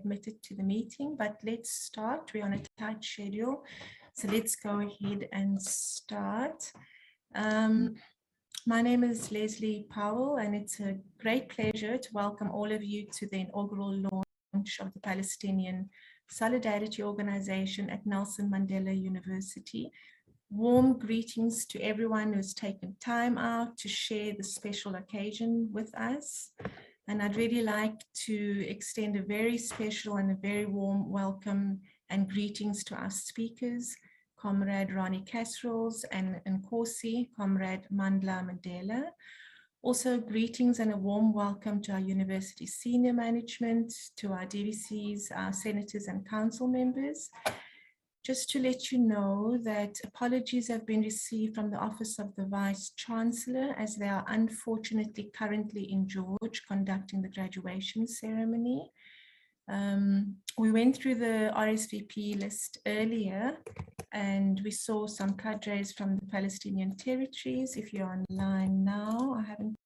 admitted to the meeting, but let's start. We're on a tight schedule, so let's go ahead and start. My name is Leslie Powell, and it's a great pleasure to welcome all of you to the inaugural launch of the Palestinian Solidarity Organization at Nelson Mandela University. Warm greetings to everyone who's taken time out to share this special occasion with us. And I'd really like to extend a very special and a very warm welcome and greetings to our speakers, Comrade Ronnie Casseroles and Nkosi, Comrade Mandela. Also greetings and a warm welcome to our university senior management, to our DVCs, our senators and council members. Just to let you know that apologies have been received from the Office of the Vice Chancellor, as they are unfortunately currently in George conducting the graduation ceremony. We went through the RSVP list earlier and we saw some cadres from the Palestinian territories. If you're online now, I haven't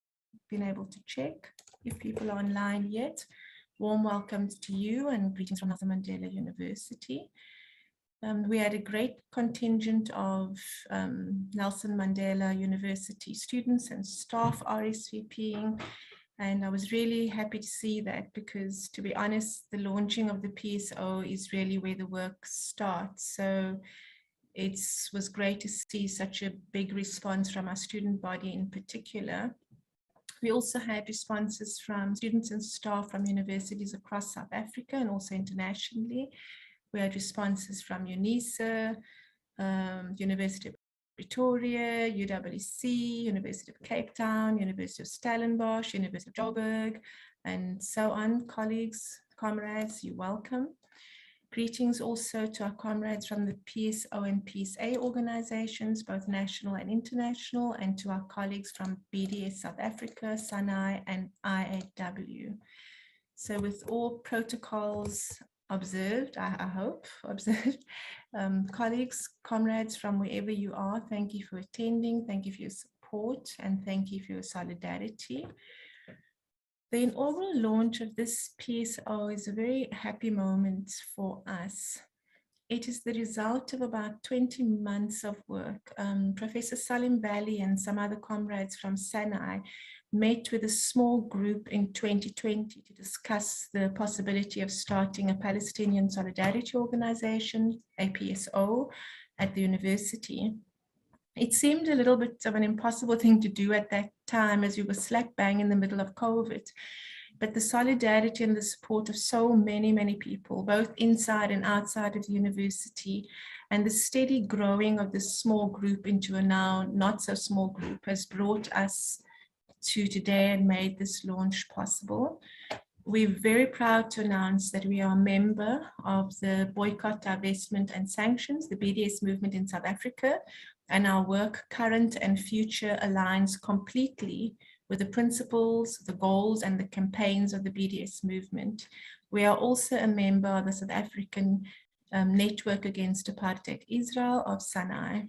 been able to check if people are online yet. Warm welcomes to you and greetings from Nelson Mandela University. We had a great contingent of Nelson Mandela University students and staff RSVPing, and I was really happy to see that because, to be honest, the launching of the PSO is really where the work starts. So it was great to see such a big response from our student body in particular. We also had responses from students and staff from universities across South Africa and also internationally. We had responses from UNISA, University of Pretoria, UWC, University of Cape Town, University of Stellenbosch, University of Joburg, and so on. Colleagues, comrades, you're welcome. Greetings also to our comrades from the PSO and PSA organizations, both national and international, and to our colleagues from BDS South Africa, SANAI, and IAW. So with all protocols observed, I hope, observed. Colleagues, comrades from wherever you are, thank you for attending, thank you for your support, and thank you for your solidarity. The inaugural launch of this PSO is a very happy moment for us. It is the result of about 20 months of work. Professor Salim Valley and some other comrades from SANAI met with a small group in 2020 to discuss the possibility of starting a Palestinian Solidarity Organization, a PSO, at the university. It seemed a little bit of an impossible thing to do at that time, as we were slap bang in the middle of COVID. But the solidarity and the support of so many people, both inside and outside of the university, and the steady growing of this small group into a now not so small group has brought us to today and made this launch possible. We're very proud to announce that we are a member of the Boycott, Divestment and Sanctions, the BDS movement in South Africa, and our work, current and future, aligns completely with the principles, the goals, and the campaigns of the BDS movement. We are also a member of the South African Network Against Apartheid Israel of SANAI.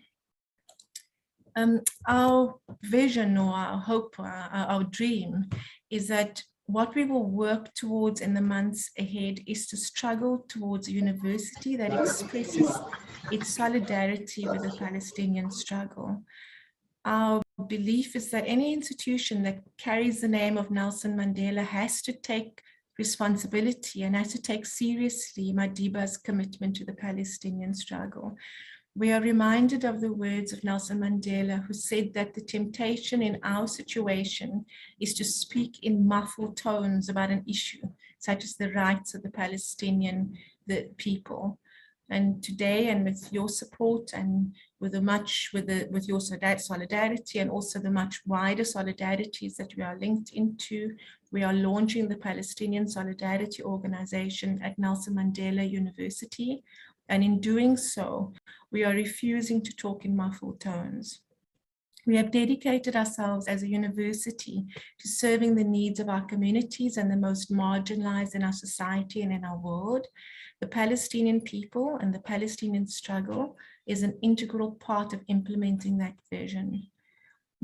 Our vision or our hope, our dream is that what we will work towards in the months ahead is to struggle towards a university that expresses its solidarity with the Palestinian struggle. Our belief is that any institution that carries the name of Nelson Mandela has to take responsibility and has to take seriously Madiba's commitment to the Palestinian struggle. We are reminded of the words of Nelson Mandela, who said that the temptation in our situation is to speak in muffled tones about an issue, such as the rights of the Palestinian people. And today, and with your support and with your solidarity and also the much wider solidarities that we are linked into, we are launching the Palestinian Solidarity Organization at Nelson Mandela University. And in doing so, we are refusing to talk in muffled tones. We have dedicated ourselves as a university to serving the needs of our communities and the most marginalized in our society and in our world. The Palestinian people and the Palestinian struggle is an integral part of implementing that vision.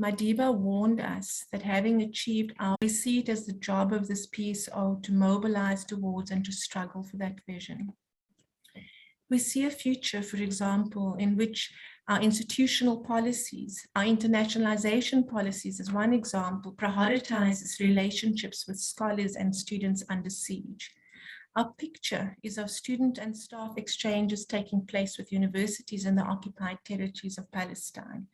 Madiba warned us that having achieved we see it as the job of this PSO to mobilize towards and to struggle for that vision. We see a future, for example, in which our institutional policies, our internationalization policies, as one example, prioritizes relationships with scholars and students under siege. Our picture is of student and staff exchanges taking place with universities in the occupied territories of Palestine.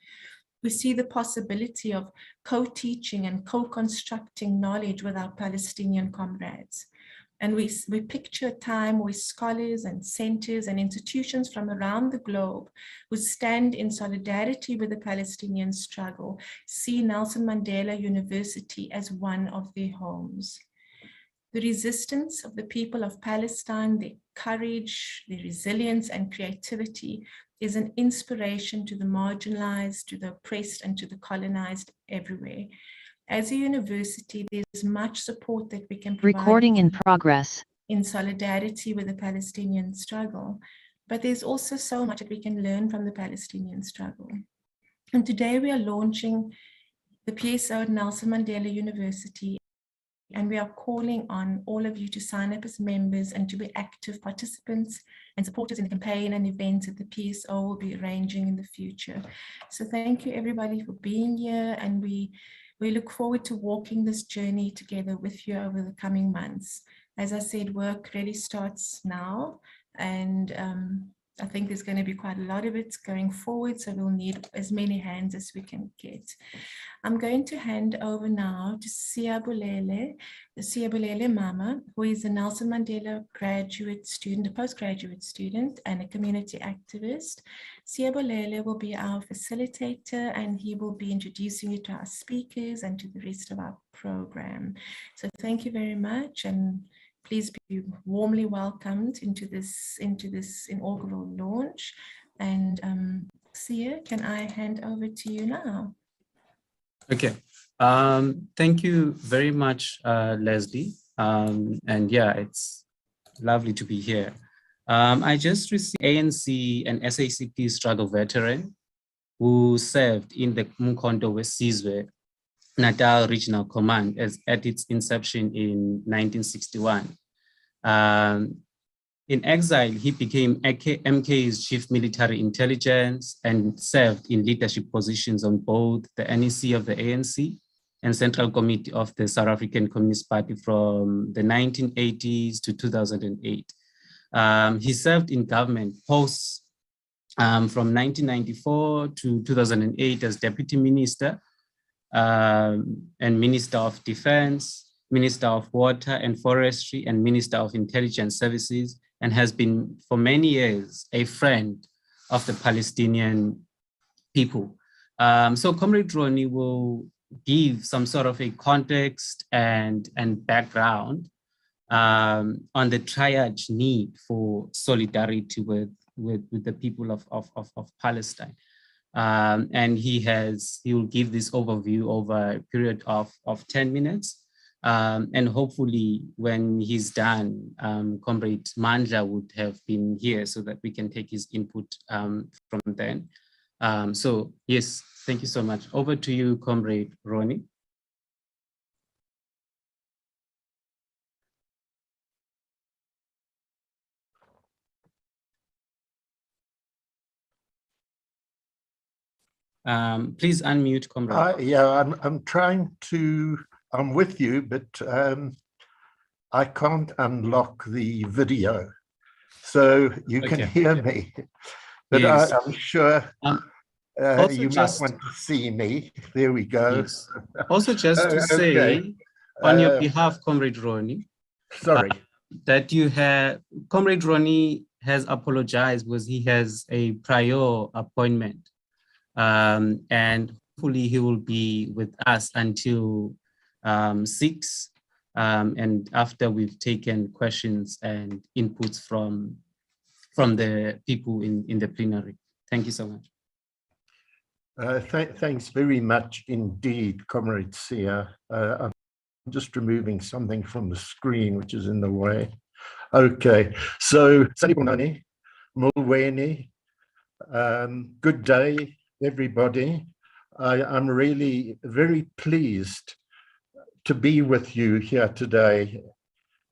We see the possibility of co-teaching and co-constructing knowledge with our Palestinian comrades. And we picture a time where scholars and centers and institutions from around the globe who stand in solidarity with the Palestinian struggle see Nelson Mandela University as one of their homes. The resistance of the people of Palestine, their courage, their resilience and creativity is an inspiration to the marginalized, to the oppressed, and to the colonized everywhere. As a university, there's much support that we can provide. Recording in progress. In solidarity with the Palestinian struggle. But there's also so much that we can learn from the Palestinian struggle. And today we are launching the PSO at Nelson Mandela University, and we are calling on all of you to sign up as members and to be active participants and supporters in the campaign and events that the PSO will be arranging in the future. So thank you everybody for being here, and we look forward to walking this journey together with you over the coming months. As I said, work really starts now, and I think there's going to be quite a lot of it going forward, so we'll need as many hands as we can get. I'm going to hand over now to Siyabulele Mama, who is a Nelson Mandela graduate student, a postgraduate student, and a community activist. Siyabulele will be our facilitator, and he will be introducing you to our speakers and to the rest of our program. So thank you very much, and please be warmly welcomed into this inaugural launch. And Sia, can I hand over to you now? Okay, thank you very much, Leslie. And yeah, it's lovely to be here. I just received ANC and SACP struggle veteran who served in the Mkondo Wesizwe Natal Regional Command at its inception in 1961. In exile, he became MK's chief military intelligence and served in leadership positions on both the NEC of the ANC and Central Committee of the South African Communist Party from the 1980s to 2008. He served in government posts from 1994 to 2008 as deputy minister and Minister of Defense, Minister of Water and Forestry, and Minister of Intelligence Services, and has been for many years a friend of the Palestinian people. So Comrade Ronnie will give some sort of a context and background on the triage need for solidarity with the people of Palestine. And he will give this overview over a period of 10 minutes. And hopefully when he's done, Comrade Mandela would have been here so that we can take his input from then. So yes, thank you so much. Over to you, Comrade Ronnie. Please unmute, Comrade. Yeah, I'm trying to, I'm with you, but I can't unlock the video. So you can hear me, but yes. I'm sure you might want to see me. There we go. Yes. Also just to say, on your behalf, Comrade Ronnie, sorry, that you have, Comrade Ronnie has apologized because he has a prior appointment. And hopefully he will be with us until 6, and after we've taken questions and inputs from the people in the plenary. Thank you so much. Thanks very much indeed, Comrade Sia. I'm just removing something from the screen which is in the way. Okay, so Sanibonani, Mulweni, good day, everybody. I'm really very pleased to be with you here today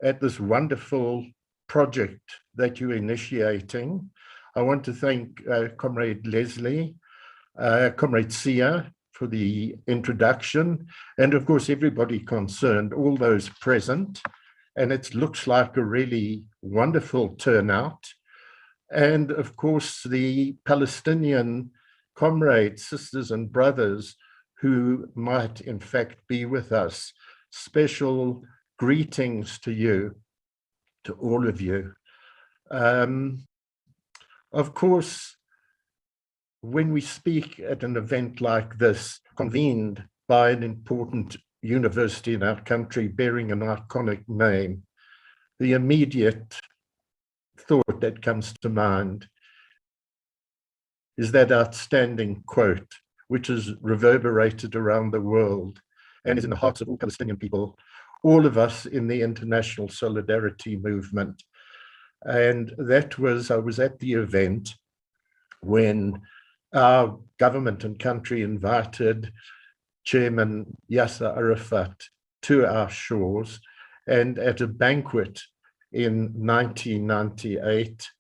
at this wonderful project that you're initiating. I want to thank Comrade Leslie, Comrade Sia for the introduction, and of course everybody concerned, all those present. And it looks like a really wonderful turnout. And of course the Palestinian comrades, sisters and brothers who might in fact be with us. Special greetings to you, to all of you. Of course, when we speak at an event like this, convened by an important university in our country bearing an iconic name, the immediate thought that comes to mind is that outstanding quote, which is reverberated around the world and is in the hearts of all Palestinian people, all of us in the international solidarity movement. And that was, I was at the event when our government and country invited Chairman Yasser Arafat to our shores, and at a banquet in 1998,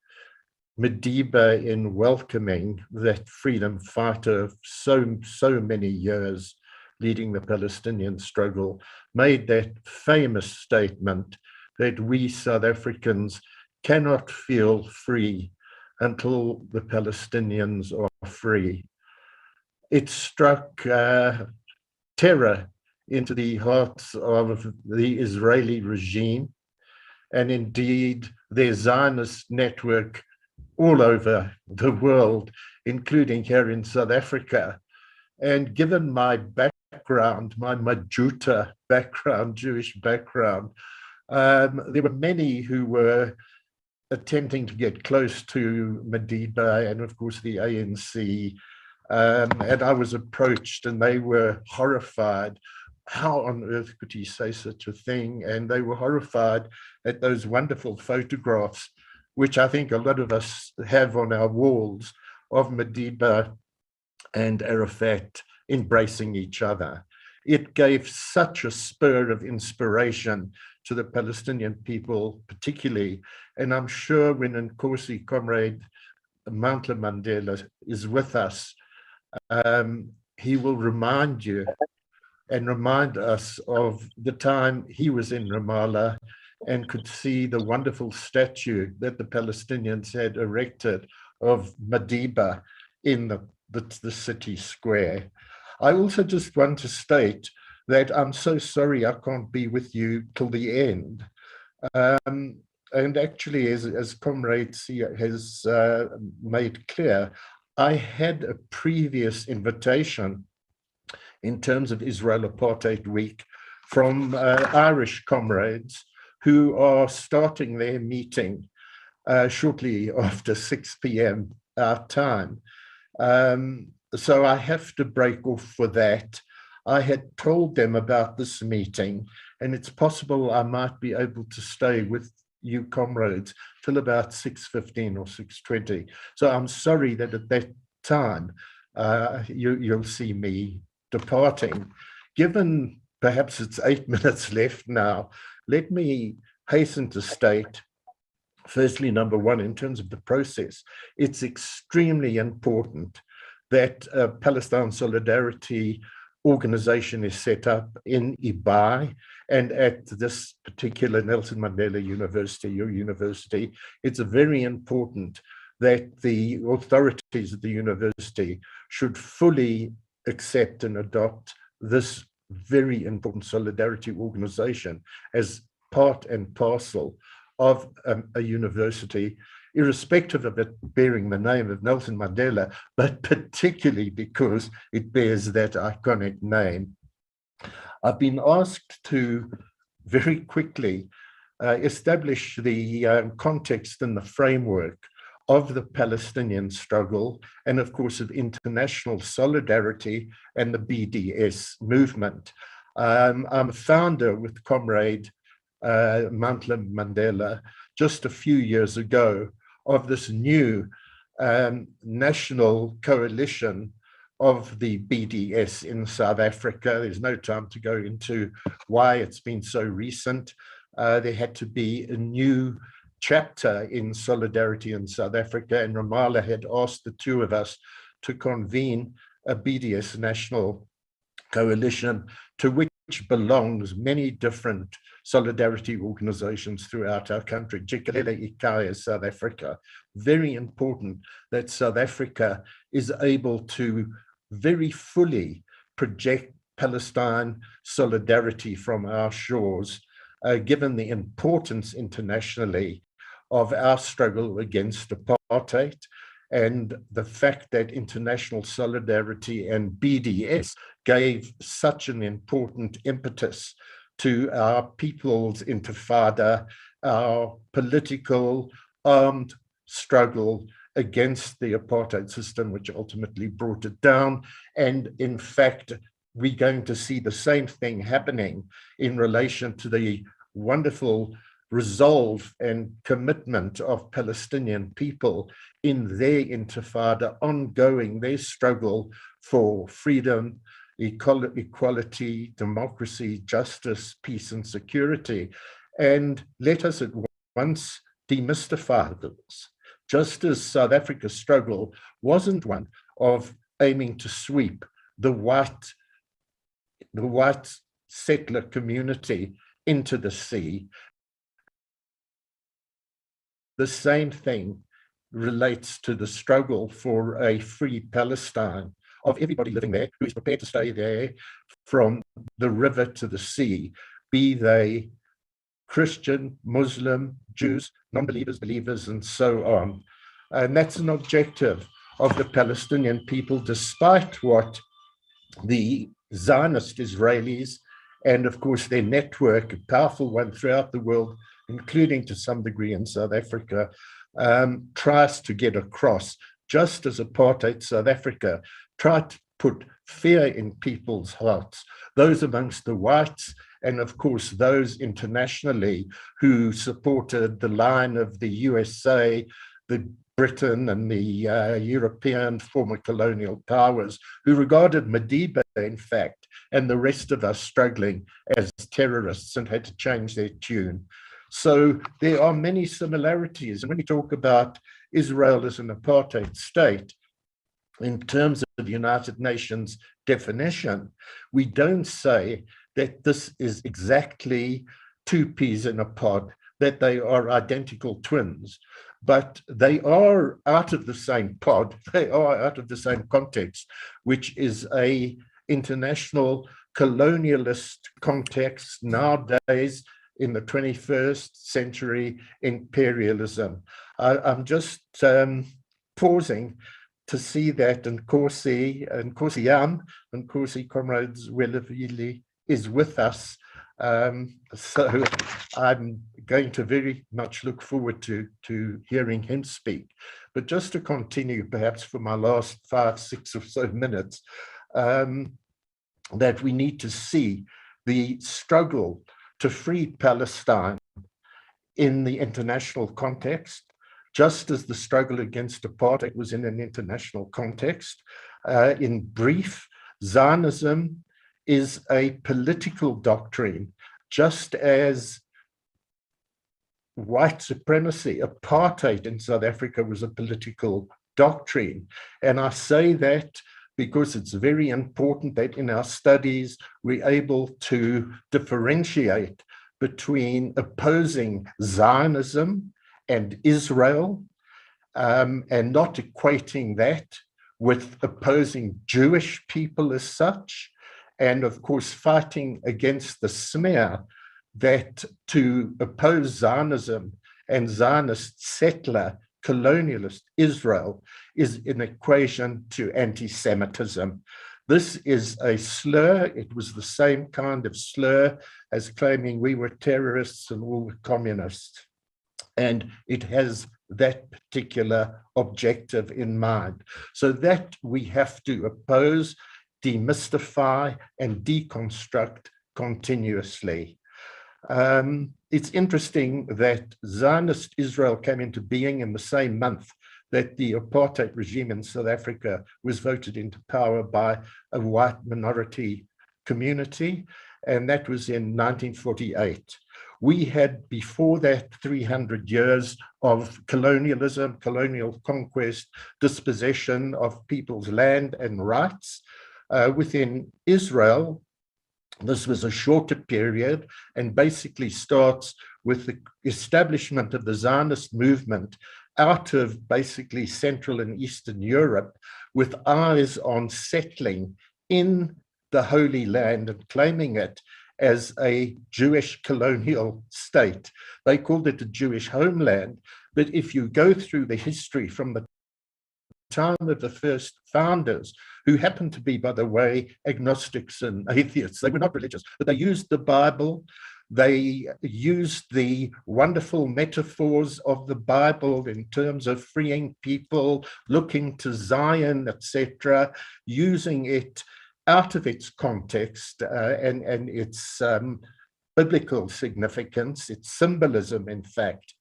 Madiba, in welcoming that freedom fighter of so many years leading the Palestinian struggle, made that famous statement that we South Africans cannot feel free until the Palestinians are free. It struck terror into the hearts of the Israeli regime, and indeed their Zionist network all over the world, including here in South Africa. And given my background, my Majuta background, Jewish background, there were many who were attempting to get close to Madiba and of course the ANC. And I was approached and they were horrified. How on earth could he say such a thing? And they were horrified at those wonderful photographs, which I think a lot of us have on our walls, of Madiba and Arafat embracing each other. It gave such a spur of inspiration to the Palestinian people particularly. And I'm sure when Nkosi Comrade Mandela is with us, he will remind you and remind us of the time he was in Ramallah and could see the wonderful statue that the Palestinians had erected of Madiba in the city square. I also just want to state that I'm so sorry I can't be with you till the end. And actually, as Comrade Sia has made clear, I had a previous invitation in terms of Israel Apartheid Week from Irish comrades who are starting their meeting shortly after 6 p.m. our time. So I have to break off for that. I had told them about this meeting, and it's possible I might be able to stay with you comrades till about 6:15 or 6:20. So I'm sorry that at that time you'll see me departing. Given perhaps it's 8 minutes left now, let me hasten to state, firstly, number one, in terms of the process, it's extremely important that Palestine Solidarity organization is set up in Ibai, and at this particular Nelson Mandela University, your university. It's very important that the authorities at the university should fully accept and adopt this very important solidarity organization as part and parcel of a university, irrespective of it bearing the name of Nelson Mandela, but particularly because it bears that iconic name. I've been asked to very quickly establish the context and the framework of the Palestinian struggle, and of course of international solidarity and the BDS movement. I'm a founder with Comrade Mandela just a few years ago of this new national coalition of the BDS in South Africa. There's no time to go into why it's been so recent. There had to be a new chapter in solidarity in South Africa, and Ramallah had asked the two of us to convene a BDS national coalition to which belongs many different solidarity organizations throughout our country, particularly ICAIA, South Africa. Very important that South Africa is able to very fully project Palestine solidarity from our shores, given the importance internationally of our struggle against apartheid, and the fact that international solidarity and BDS gave such an important impetus to our people's intifada, our political armed struggle against the apartheid system, which ultimately brought it down. And in fact, we're going to see the same thing happening in relation to the wonderful resolve and commitment of Palestinian people in their intifada, ongoing their struggle for freedom, equality, democracy, justice, peace, and security. And let us at once demystify this. Just as South Africa's struggle wasn't one of aiming to sweep the white settler community into the sea, the same thing relates to the struggle for a free Palestine, of everybody living there who is prepared to stay there from the river to the sea, be they Christian, Muslim, Jews, non-believers, believers, and so on. And that's an objective of the Palestinian people, despite what the Zionist Israelis, and of course their network, a powerful one throughout the world, including to some degree in South Africa, tries to get across, just as apartheid South Africa tried to put fear in people's hearts, those amongst the whites, and of course those internationally who supported the line of the USA, the Britain, and the European former colonial powers, who regarded Madiba, in fact, and the rest of us struggling as terrorists and had to change their tune. So there are many similarities. And when we talk about Israel as an apartheid state, in terms of the United Nations definition, we don't say that this is exactly two peas in a pod, that they are identical twins, but they are out of the same pod, they are out of the same context, which is a international colonialist context nowadays in the 21st century imperialism. I'm just pausing to see that Nkosi Yam and Nkosi Comrades Welavili is with us. So I'm going to very much look forward to hearing him speak. But just to continue, perhaps for my last 5, 6 or so minutes, that we need to see the struggle to free Palestine in the international context, just as the struggle against apartheid was in an international context. In brief, Zionism is a political doctrine, just as white supremacy, apartheid in South Africa was a political doctrine. And I say that because it's very important that in our studies, we're able to differentiate between opposing Zionism and Israel, and not equating that with opposing Jewish people as such, and of course fighting against the smear that to oppose Zionism and Zionist settler colonialist Israel is an equation to anti-Semitism. This is a slur. It was the same kind of slur as claiming we were terrorists and all were communists. And it has that particular objective in mind. So that we have to oppose, demystify, and deconstruct continuously. It's interesting that Zionist Israel came into being in the same month that the apartheid regime in South Africa was voted into power by a white minority community, and that was in 1948. We had before that 300 years of colonialism, colonial conquest, dispossession of people's land and rights. Within Israel, this was a shorter period and basically starts with the establishment of the Zionist movement out of basically Central and Eastern Europe, with eyes on settling in the Holy Land and claiming it as a Jewish colonial state. They called it a Jewish homeland, but if you go through the history from the time of the first founders, who happened to be, by the way, agnostics and atheists, they were not religious, but they used the Bible. They used the wonderful metaphors of the Bible in terms of freeing people, looking to Zion, etc., using it out of its context and its biblical significance, its symbolism, in fact,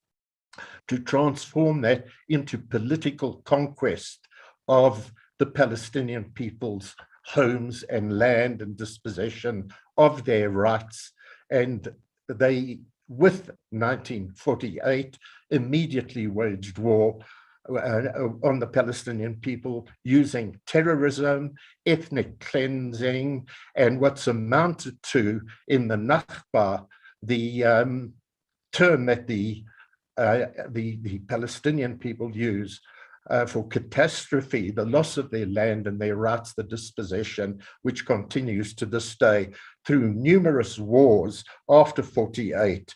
to transform that into political conquest of the Palestinian people's homes and land and dispossession of their rights. And they, with 1948, immediately waged war on the Palestinian people, using terrorism, ethnic cleansing, and what's amounted to, in the Nakba, the term that the Palestinian people use for catastrophe, the loss of their land and their rights, the dispossession, which continues to this day through numerous wars after 48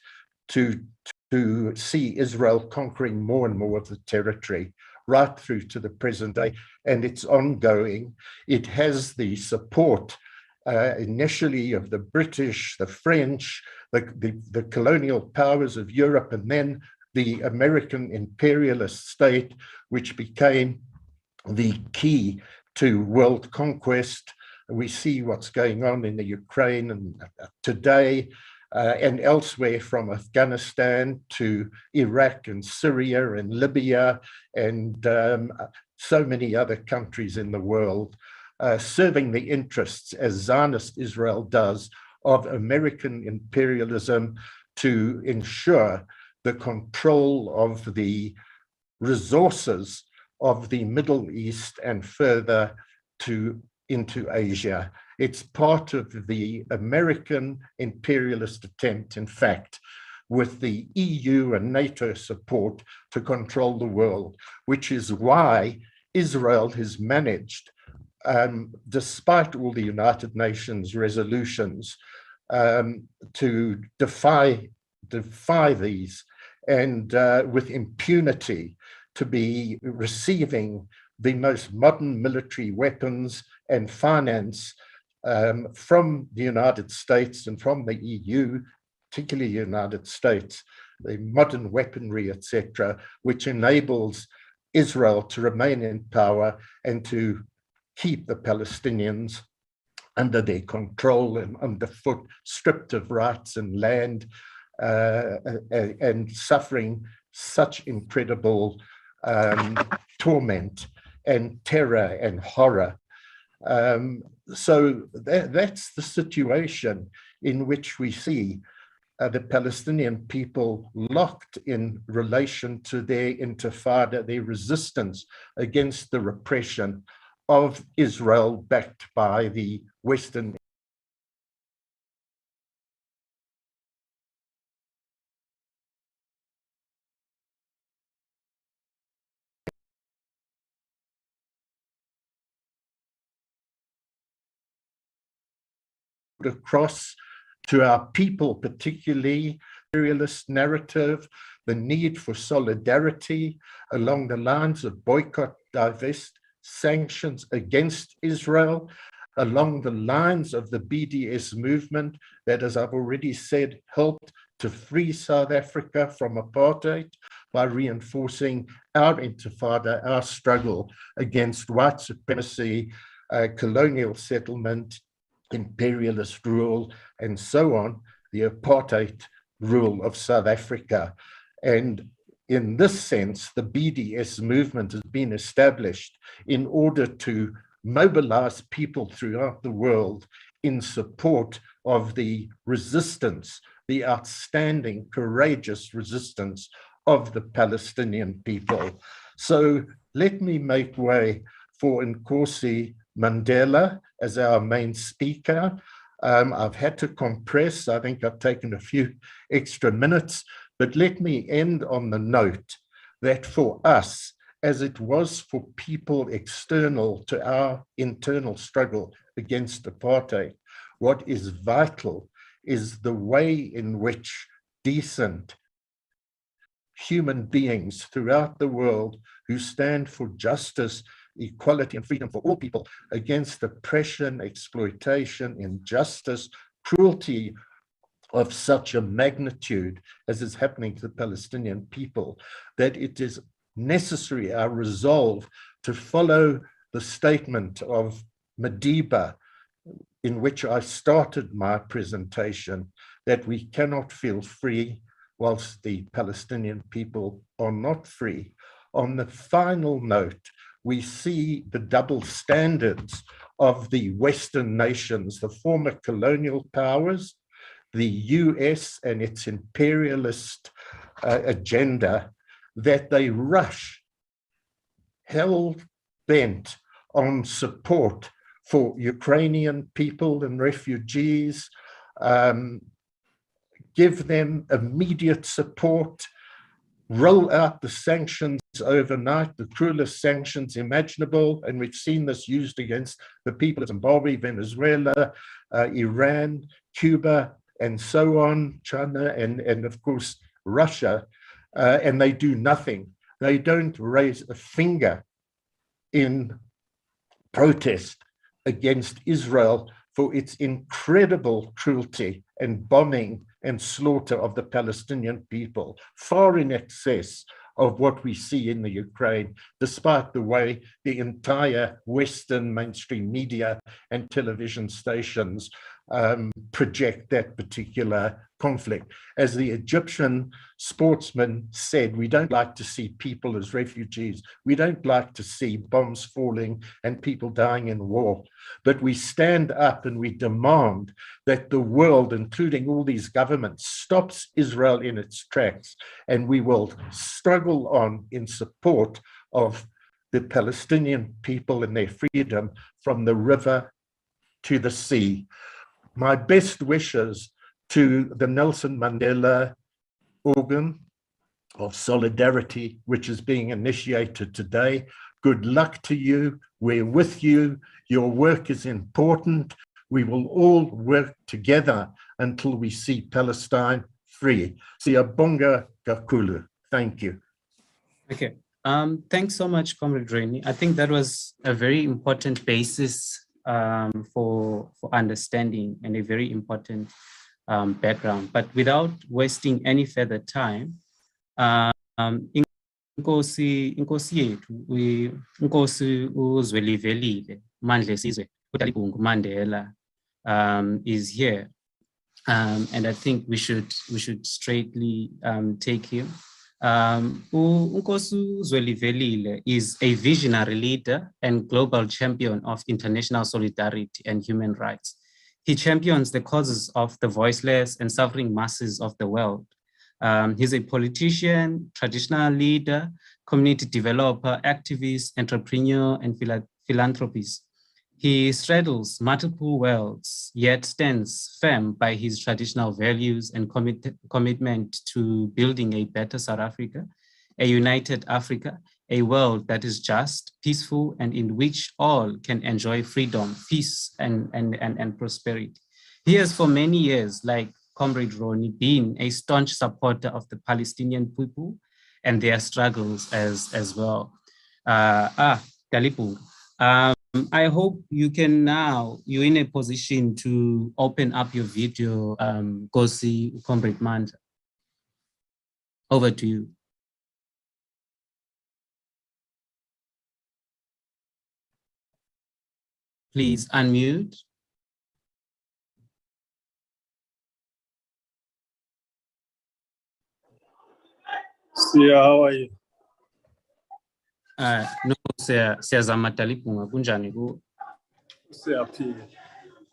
to see Israel conquering more and more of the territory right through to the present day, and it's ongoing. It has the support initially of the British, the French, the colonial powers of Europe, and then the American imperialist state, which became the key to world conquest. We see what's going on in the Ukraine and today, and elsewhere, from Afghanistan to Iraq and Syria and Libya and so many other countries in the world, serving the interests, as Zionist Israel does, of American imperialism to ensure the control of the resources of the Middle East and further into Asia. It's part of the American imperialist attempt, in fact, with the EU and NATO support to control the world, which is why Israel has managed, despite all the United Nations resolutions, to defy these, and with impunity to be receiving the most modern military weapons and finance from the United States and from the EU, particularly the United States, the modern weaponry, etc., which enables Israel to remain in power and to keep the Palestinians under their control and underfoot, stripped of rights and land, and suffering such incredible torment and terror and horror. So that's the situation in which we see the Palestinian people locked in relation to their intifada, their resistance against the repression of Israel backed by the Western across to our people, particularly imperialist narrative, the need for solidarity along the lines of boycott, divest, sanctions against Israel, along the lines of the BDS movement that, as I've already said, helped to free South Africa from apartheid by reinforcing our intifada, our struggle against white supremacy, colonial settlement, imperialist rule, and so on, the apartheid rule of South Africa. And in this sense, the BDS movement has been established in order to mobilize people throughout the world in support of the resistance, the outstanding, courageous resistance of the Palestinian people. So let me make way for Nkosi Mandela as our main speaker. I've had to compress. I think I've taken a few extra minutes, but let me end on the note that for us, as it was for people external to our internal struggle against apartheid, what is vital is the way in which decent human beings throughout the world who stand for justice, equality, and freedom for all people against oppression, exploitation, injustice, cruelty of such a magnitude as is happening to the Palestinian people, that it is necessary, our resolve, to follow the statement of Madiba, in which I started my presentation, that we cannot feel free whilst the Palestinian people are not free. On the final note, we see the double standards of the Western nations, the former colonial powers, the US and its imperialist agenda, that they rush, hell-bent on support for Ukrainian people and refugees, give them immediate support, roll out the sanctions overnight, the cruelest sanctions imaginable, and we've seen this used against the people of Zimbabwe, Venezuela, Iran, Cuba, and so on, China, and of course, Russia, and they do nothing. They don't raise a finger in protest against Israel for its incredible cruelty and bombing and slaughter of the Palestinian people, far in excess of what we see in the Ukraine, despite the way the entire Western mainstream media and television stations project that particular conflict. As the Egyptian sportsman said, we don't like to see people as refugees. We don't like to see bombs falling and people dying in war. But we stand up and we demand that the world, including all these governments, stops Israel in its tracks, and we will struggle on in support of the Palestinian people and their freedom from the river to the sea. My best wishes to the Nelson Mandela organ of solidarity, which is being initiated today. Good luck to you. We're with you. Your work is important. We will all work together until we see Palestine free. Siyabonga kakhulu. Thank you. Okay. Thanks so much, Comrade Rainey. I think that was a very important basis for understanding and a very important background. But without wasting any further time, Inkosi uzwelivelile Mandla Sizwe Mandela is here, and I think we should straightly take him. Nkosi Zwelivelile is a visionary leader and global champion of international solidarity and human rights. He champions the causes of the voiceless and suffering masses of the world. He's a politician, traditional leader, community developer, activist, entrepreneur, and philanthropist. He straddles multiple worlds, yet stands firm by his traditional values and commitment to building a better South Africa, a united Africa, a world that is just, peaceful, and in which all can enjoy freedom, peace, and prosperity. He has for many years, like Comrade Ronnie, been a staunch supporter of the Palestinian people and their struggles as well. Dalipung. I hope you can now, you're in a position to open up your video, go see Comrade Mandla. Over to you. Please unmute. Sia, how are you? No, siyazama Talipunga kunjani ku? Sia P.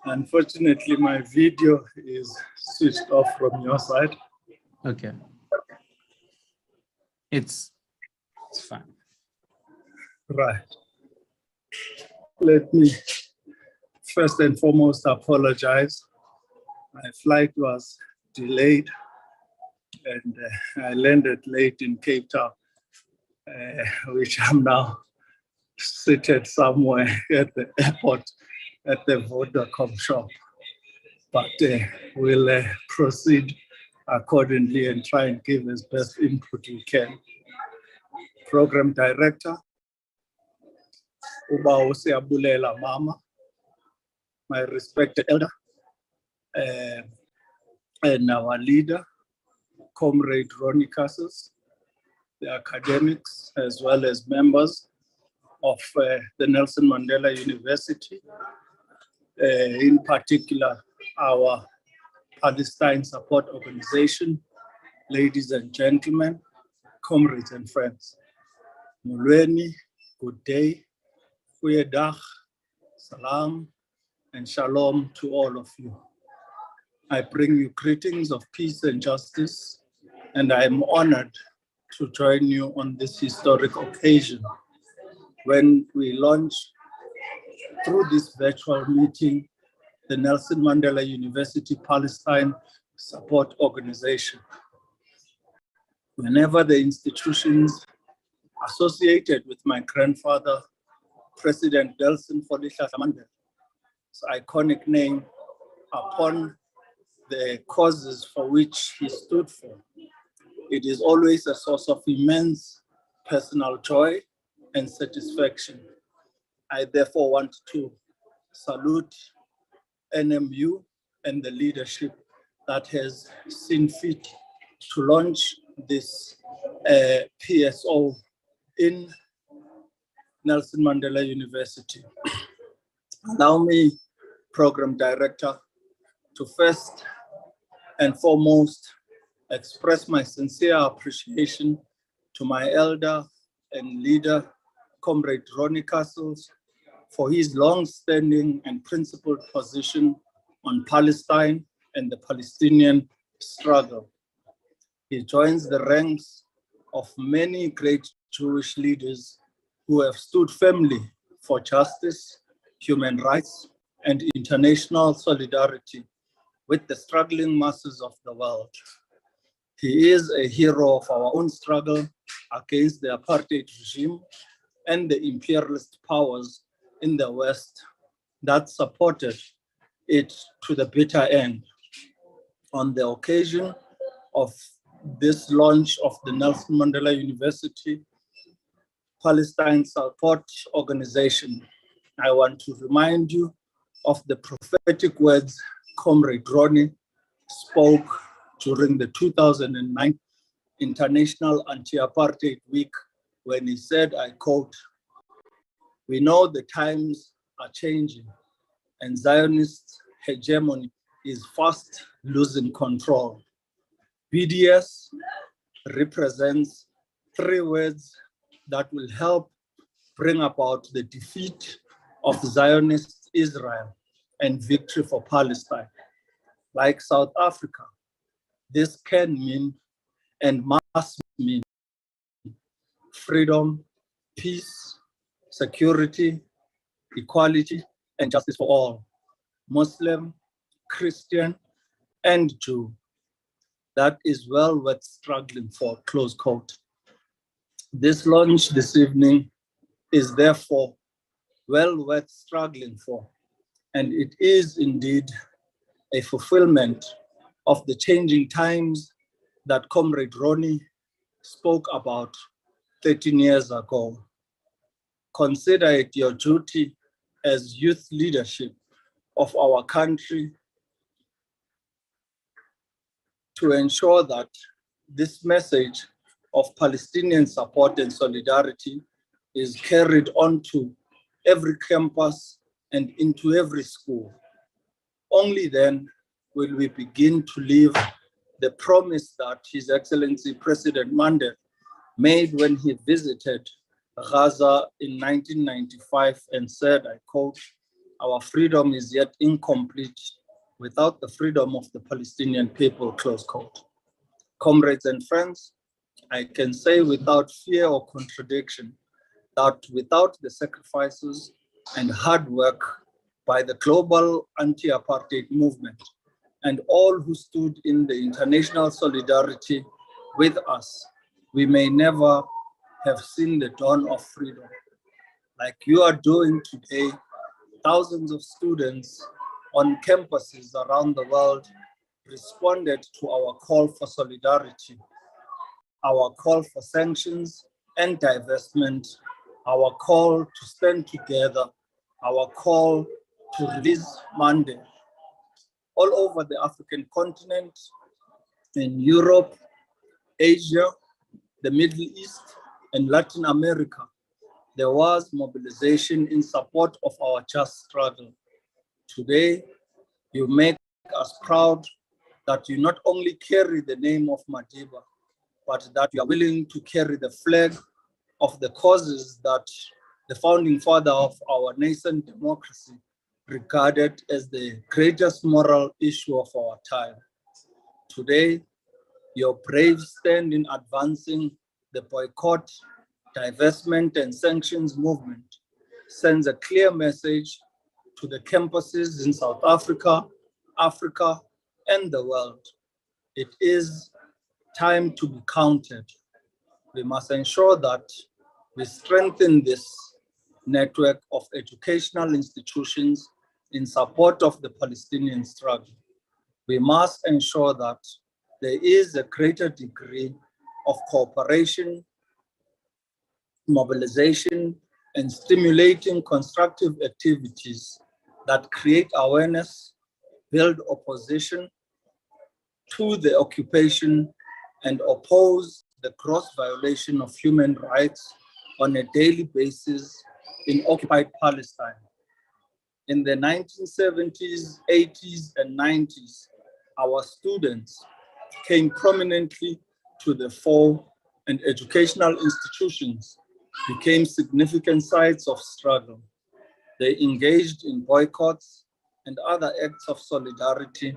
Unfortunately, my video is switched off from your side. Okay. It's fine. Right. Let me first and foremost apologize. My flight was delayed and I landed late in Cape Town, which I'm now seated somewhere at the airport at the Vodacom shop. But we'll proceed accordingly and try and give as best input we can. Program Director, Uba Usiabulela Mama, my respected elder, and our leader, Comrade Ronnie Castles, the academics, as well as members of the Nelson Mandela University, in particular, our Palestine Support Organization, ladies and gentlemen, comrades and friends. Mulweni, good day, goeiedag, salam, and shalom to all of you. I bring you greetings of peace and justice, and I am honored to join you on this historic occasion when we launch through this virtual meeting the Nelson Mandela University Palestine Support Organization. Whenever the institutions associated with my grandfather, President Nelson Mandela's iconic name upon the causes for which he stood for, it is always a source of immense personal joy and satisfaction. I therefore want to salute NMU and the leadership that has seen fit to launch this PSO in Nelson Mandela University. Allow me, Program Director, to first and foremost express my sincere appreciation to my elder and leader, Comrade Ronnie Castles, for his long-standing and principled position on Palestine and the Palestinian struggle. He joins the ranks of many great Jewish leaders who have stood firmly for justice, human rights, and international solidarity with the struggling masses of the world. He is a hero of our own struggle against the apartheid regime and the imperialist powers in the West that supported it to the bitter end. On the occasion of this launch of the Nelson Mandela University Palestine Support Organization, I want to remind you of the prophetic words Comrade Ronnie spoke during the 2009 International Anti-Apartheid Week when he said, I quote, "We know the times are changing and Zionist hegemony is fast losing control. BDS represents three words that will help bring about the defeat of Zionist Israel and victory for Palestine. Like South Africa, this can mean and must mean freedom, peace, security, equality, and justice for all, Muslim, Christian, and Jew. That is well worth struggling for," close quote. This launch this evening is therefore well worth struggling for, and it is indeed a fulfillment of the changing times that Comrade Ronnie spoke about 13 years ago. Consider it your duty as youth leadership of our country to ensure that this message of Palestinian support and solidarity is carried on to every campus and into every school. Only then will we begin to live the promise that His Excellency President Mandela made when he visited Gaza in 1995 and said, I quote, "Our freedom is yet incomplete without the freedom of the Palestinian people," close quote. Comrades and friends, I can say without fear or contradiction that without the sacrifices and hard work by the global anti-apartheid movement and all who stood in the international solidarity with us, we may never have seen the dawn of freedom. Like you are doing today, thousands of students on campuses around the world responded to our call for solidarity, our call for sanctions and divestment, our call to stand together, our call to release Mandela. All over the African continent, in Europe, Asia, the Middle East, and Latin America, there was mobilization in support of our just struggle. Today, you make us proud that you not only carry the name of Madiba, but that you are willing to carry the flag of the causes that the founding father of our nascent democracy regarded as the greatest moral issue of our time. Today, your brave stand in advancing the boycott, divestment, and sanctions movement sends a clear message to the campuses in South Africa, Africa, and the world. It is time to be counted. We must ensure that we strengthen this network of educational institutions in support of the Palestinian struggle. We must ensure that there is a greater degree of cooperation, mobilization, and stimulating constructive activities that create awareness, build opposition to the occupation, and oppose the gross violation of human rights on a daily basis in occupied Palestine. In the 1970s, 80s, and 90s, our students came prominently to the fore, and educational institutions became significant sites of struggle. They engaged in boycotts and other acts of solidarity,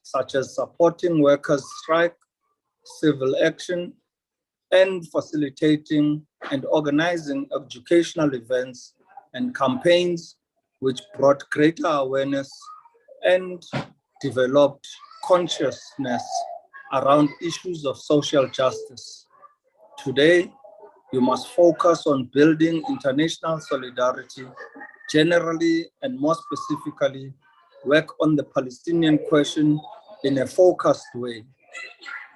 such as supporting workers' strike, civil action, and facilitating and organizing educational events and campaigns which brought greater awareness and developed consciousness around issues of social justice. Today, you must focus on building international solidarity generally, and more specifically, work on the Palestinian question in a focused way.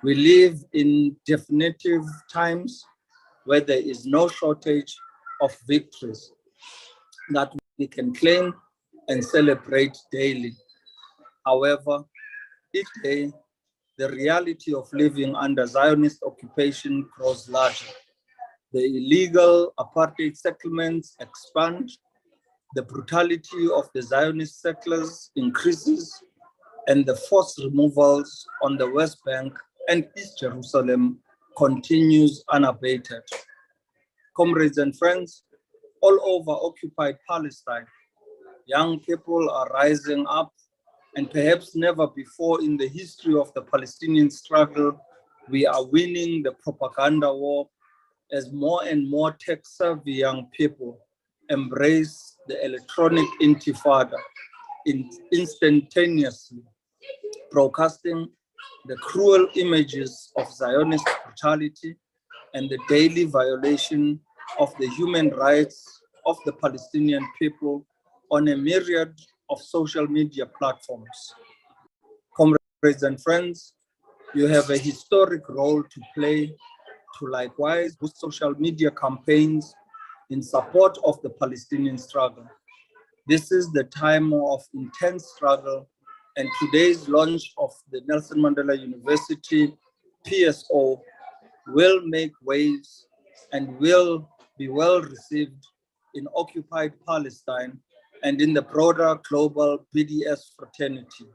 We live in definitive times where there is no shortage of victories that we can claim and celebrate daily. However, each day, the reality of living under Zionist occupation grows larger. The illegal apartheid settlements expand, the brutality of the Zionist settlers increases, and the forced removals on the West Bank and East Jerusalem continues unabated. Comrades and friends, all over occupied Palestine, young people are rising up, and perhaps never before in the history of the Palestinian struggle, we are winning the propaganda war as more and more tech-savvy young people embrace the electronic intifada instantaneously, broadcasting the cruel images of Zionist brutality and the daily violation of the human rights of the Palestinian people on a myriad of social media platforms. Comrades and friends, you have a historic role to play to likewise boost social media campaigns in support of the Palestinian struggle. This is the time of intense struggle, and today's launch of the Nelson Mandela University PSO will make waves and will be well received in occupied Palestine and in the broader global BDS fraternity.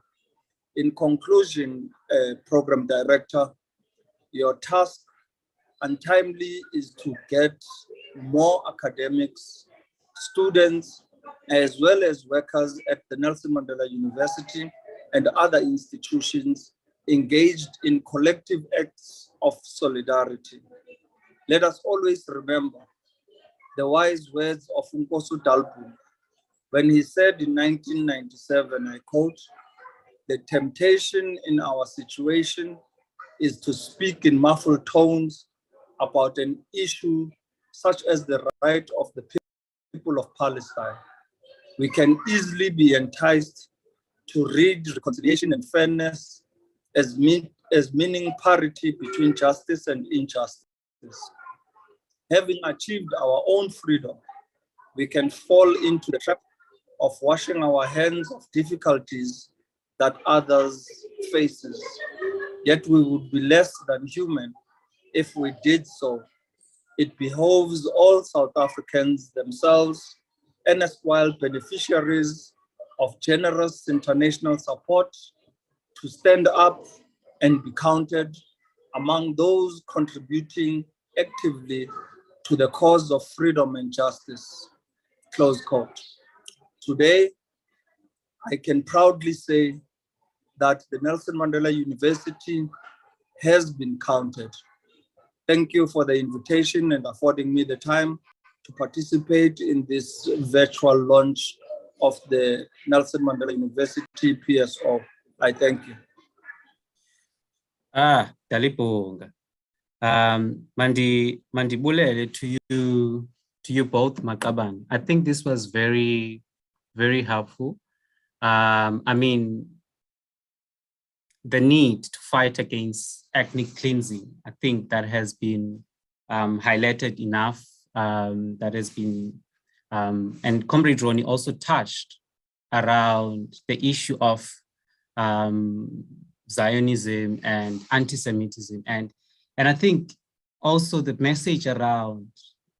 In conclusion, Program Director, your task untimely is to get more academics, students, as well as workers at the Nelson Mandela University and other institutions engaged in collective acts of solidarity. Let us always remember the wise words of Nkosi Dalbu when he said in 1997, I quote, "The temptation in our situation is to speak in muffled tones about an issue such as the right of the people of Palestine. We can easily be enticed to read reconciliation and fairness as meaning parity between justice and injustice. Having achieved our own freedom, we can fall into the trap of washing our hands of difficulties that others faces. Yet we would be less than human if we did so. It behoves all South Africans themselves and as well beneficiaries of generous international support to stand up and be counted among those contributing actively to the cause of freedom and justice." Close quote. Today, I can proudly say that the Nelson Mandela University has been counted. Thank you for the invitation and affording me the time to participate in this virtual launch of the Nelson Mandela University PSO. I thank you. Dalibunga. Mandibulele to you both, Makaban. I think this was very, very helpful. I mean, the need to fight against ethnic cleansing, I think that has been highlighted enough. That has been, and Comrade Ronnie also touched around the issue of Zionism and anti-Semitism. And I think also the message around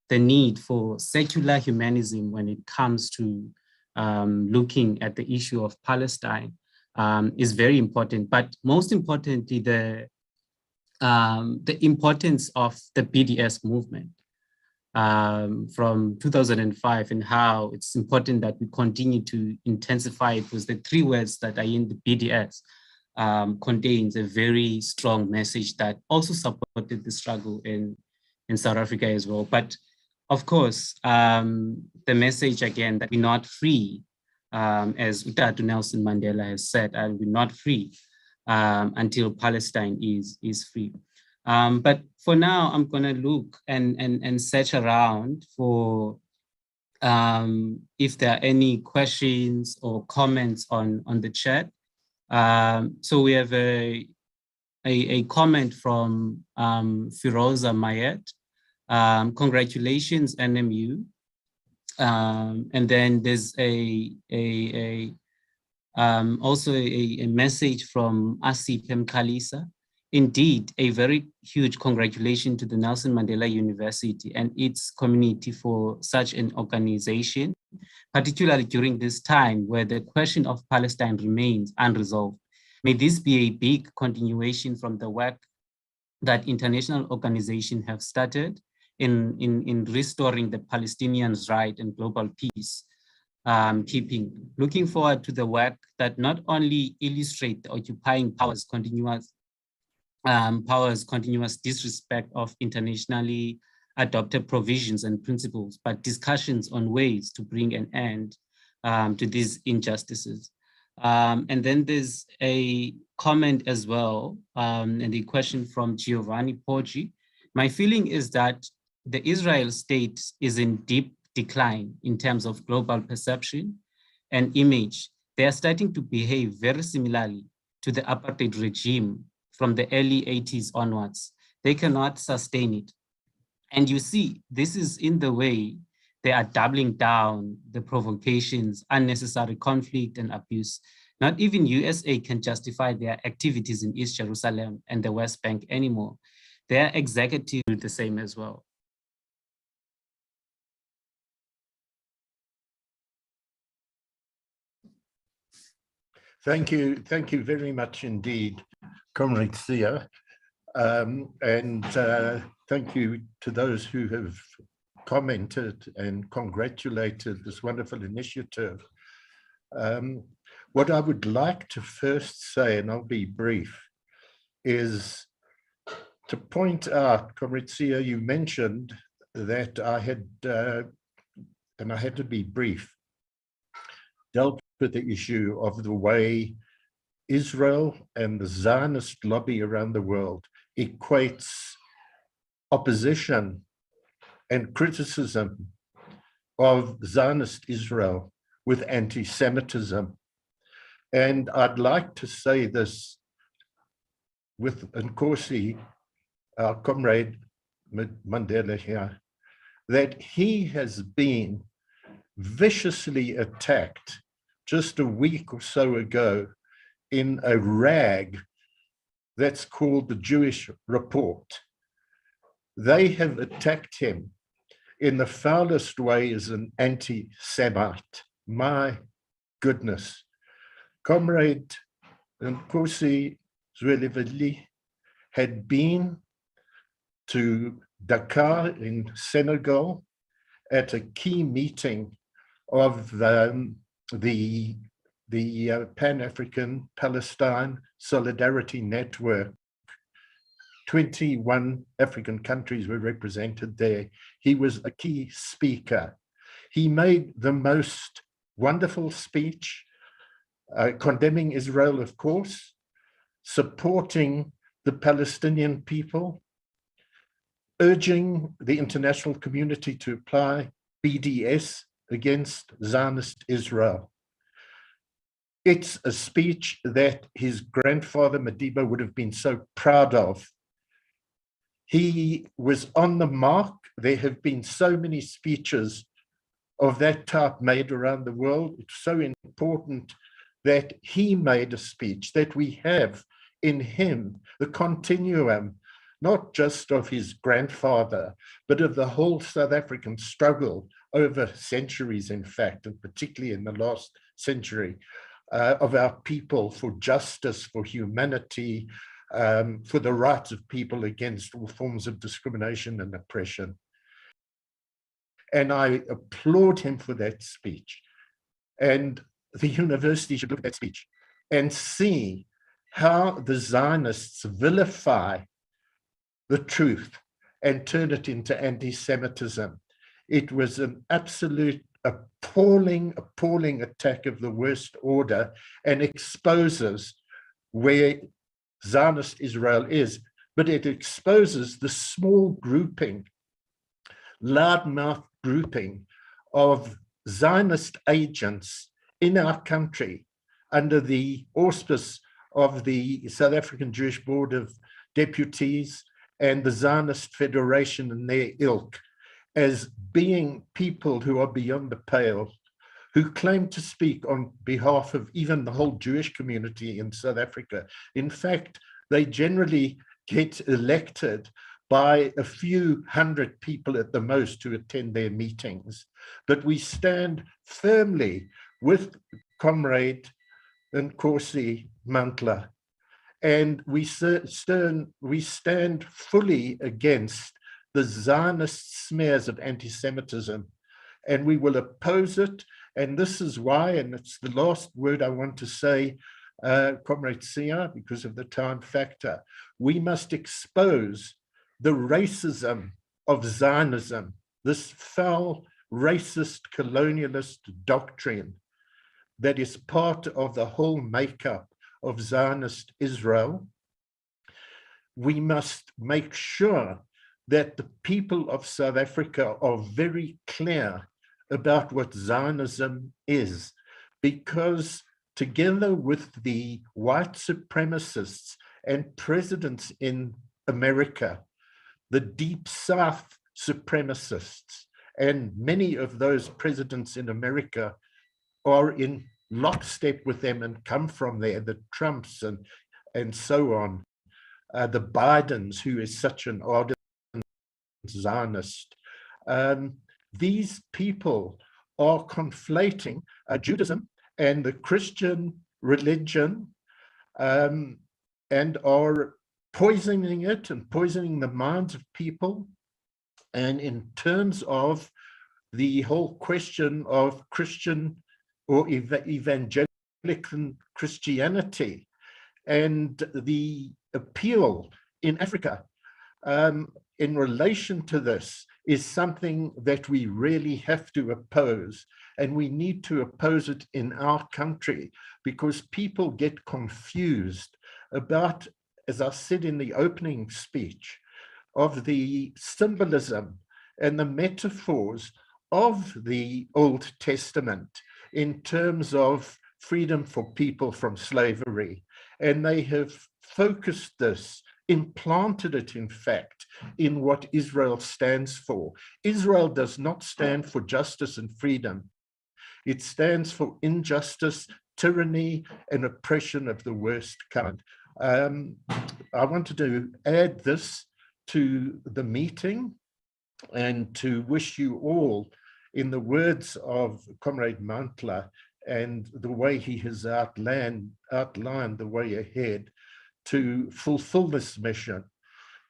the need for secular humanism when it comes to looking at the issue of Palestine is very important. But most importantly, the importance of the BDS movement from 2005 and how it's important that we continue to intensify it, because the three words that are in the BDS contains a very strong message that also supported the struggle in South Africa as well. But of course, the message again that we're not free, as Utatu Nelson Mandela has said, and we're not free until Palestine is free. But for now, I'm gonna look and search around for if there are any questions or comments on the chat. So we have a comment from Firoza Mayet. Congratulations, NMU. And then there's also a message from Asip Mkhalisa. Indeed, a very huge congratulations to the Nelson Mandela University and its community for such an organization, particularly during this time where the question of Palestine remains unresolved. May this be a big continuation from the work that international organizations have started in restoring the Palestinians' right and global peace keeping. Looking forward to the work that not only illustrate the occupying powers' continuous disrespect of internationally adopted provisions and principles, but discussions on ways to bring an end to these injustices. And then there's a comment as well, and a question from Giovanni Poggi. My feeling is that the Israel state is in deep decline in terms of global perception and image. They are starting to behave very similarly to the apartheid regime from the early 80s onwards. They cannot sustain it. And you see, this is in the way they are doubling down the provocations, unnecessary conflict and abuse. Not even USA can justify their activities in East Jerusalem and the West Bank anymore. Their executive do the same as well. Thank you very much indeed, Comrade Thea. And thank you to those who have commented and congratulated this wonderful initiative. What I would like to first say, and I'll be brief, is to point out, Comrade Sia, you mentioned that I had, and I had to be brief, dealt with the issue of the way Israel and the Zionist lobby around the world equates opposition and criticism of Zionist Israel with anti-Semitism. And I'd like to say this with Nkosi, our comrade Mandela here, that he has been viciously attacked just a week or so ago in a rag that's called the Jewish Report. They have attacked him in the foulest way as an anti-Semite. My goodness. Comrade Nkosi Zwelithini had been to Dakar in Senegal at a key meeting of the Pan-African Palestine Solidarity Network. 21 African countries were represented there. He was a key speaker. He made the most wonderful speech, condemning Israel, of course, supporting the Palestinian people, urging the international community to apply BDS against Zionist Israel. It's a speech that his grandfather Madiba would have been so proud of. He was on the mark. There have been so many speeches of that type made around the world. It's so important that he made a speech, that we have in him the continuum, not just of his grandfather, but of the whole South African struggle over centuries, in fact, and particularly in the last century, of our people for justice, for humanity, for the rights of people against all forms of discrimination and oppression. And I applaud him for that speech. And the university should look at that speech and see how the Zionists vilify the truth and turn it into anti-Semitism. It was an absolute appalling attack of the worst order, and exposes where Zionist Israel is, but it exposes the small grouping, loudmouth grouping of Zionist agents in our country under the auspice of the South African Jewish Board of Deputies and the Zionist Federation and their ilk, as being people who are beyond the pale, who claim to speak on behalf of even the whole Jewish community in South Africa. In fact, they generally get elected by a few hundred people at the most to attend their meetings. But we stand firmly with Comrade Nkosi Mantla, and we stand fully against the Zionist smears of anti-Semitism, and we will oppose it. And this is why, and it's the last word I want to say, Comrade Sia, because of the time factor, we must expose the racism of Zionism, this foul, racist, colonialist doctrine that is part of the whole makeup of Zionist Israel. We must make sure that the people of South Africa are very clear about what Zionism is, because together with the white supremacists and presidents in America, the Deep South supremacists, and many of those presidents in America are in lockstep with them and come from there, the Trumps and so on, the Bidens, who is such an ardent Zionist. These people are conflating Judaism and the Christian religion, and are poisoning it and poisoning the minds of people. And in terms of the whole question of Christian or evangelical Christianity and the appeal in Africa in relation to this is something that we really have to oppose, and we need to oppose it in our country because people get confused about, as I said in the opening speech, of the symbolism and the metaphors of the Old Testament in terms of freedom for people from slavery. And they have focused this, implanted it, in fact, in what Israel stands for. Israel does not stand for justice and freedom. It stands for injustice, tyranny, and oppression of the worst kind. I wanted to add this to the meeting and to wish you all, in the words of Comrade Mandela and the way he has outlined the way ahead, to fulfill this mission,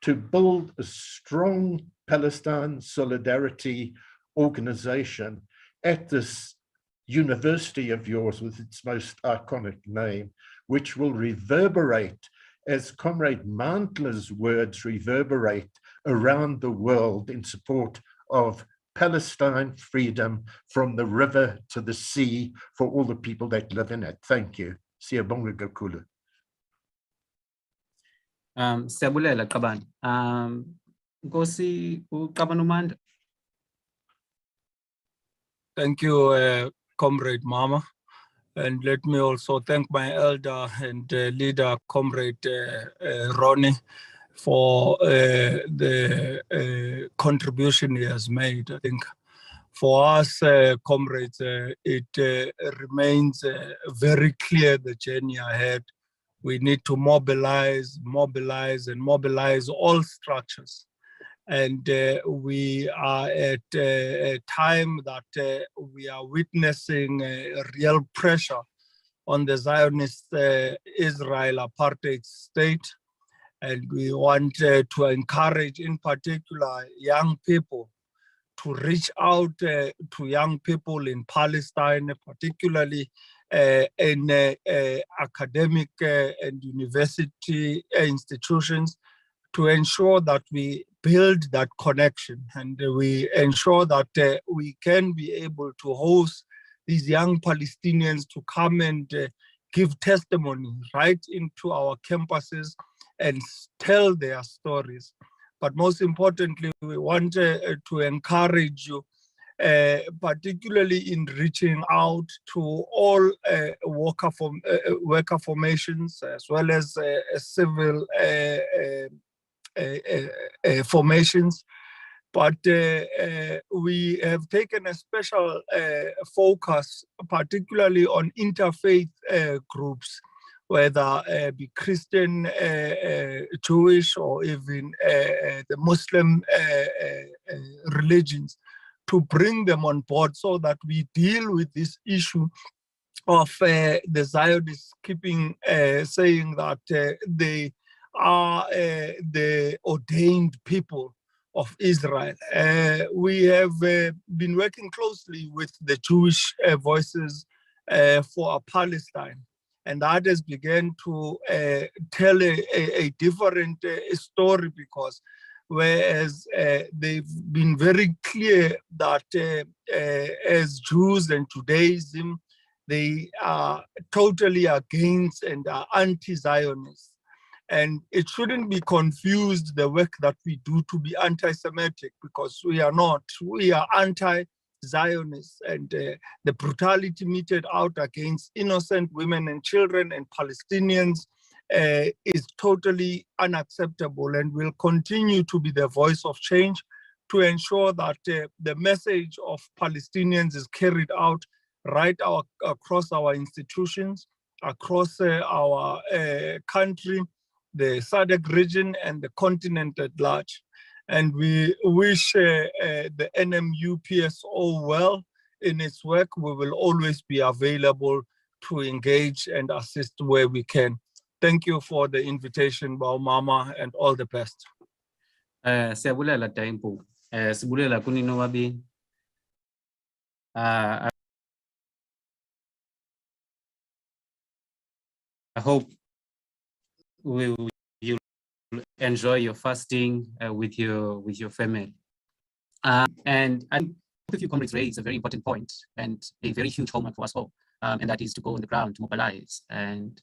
to build a strong Palestine solidarity organization at this university of yours with its most iconic name, which will reverberate, as Comrade Mandela's words reverberate around the world in support of Palestine freedom from the river to the sea for all the people that live in it. Thank you. Siyabonga kakhulu. Siyabulela Qabani. Nkosi uQabani uMandla. Thank you, Comrade Mama. And let me also thank my elder and leader, Comrade Ronnie, for the contribution he has made. I think for us, comrades, it remains very clear the journey ahead. We need to mobilize all structures. And we are at a time that we are witnessing real pressure on the Zionist Israel apartheid state. And we want to encourage, in particular, young people to reach out to young people in Palestine, particularly in academic and university institutions, to ensure that we build that connection and we ensure that we can be able to host these young Palestinians to come and give testimony right into our campuses and tell their stories. But most importantly, we want to encourage you, particularly in reaching out to all worker formations as well as civil formations. But we have taken a special focus, particularly on interfaith groups, whether be Christian, Jewish, or even the Muslim religions, to bring them on board so that we deal with this issue of the Zionists keeping saying that they are the ordained people of Israel. We have been working closely with the Jewish Voices for Palestine, and that has begun to tell a different story, because whereas they've been very clear that as Jews and Judaism, they are totally against and are anti-Zionist. And it shouldn't be confused, the work that we do, to be anti-Semitic, because we are not. We are anti-Zionist, and the brutality meted out against innocent women and children and Palestinians is totally unacceptable, and will continue to be the voice of change to ensure that the message of Palestinians is carried out right across our institutions, across our country, the SADC region, and the continent at large. And we wish the NMU PSO well in its work. We will always be available to engage and assist where we can. Thank you for the invitation, Bao Mama, and all the best. Siyabulela Taimpo. Sibulela kunino wabi. I hope you'll enjoy your fasting with your family. And I think a few comrades raised a very important point and a very huge homework for us all, and that is to go on the ground to mobilize and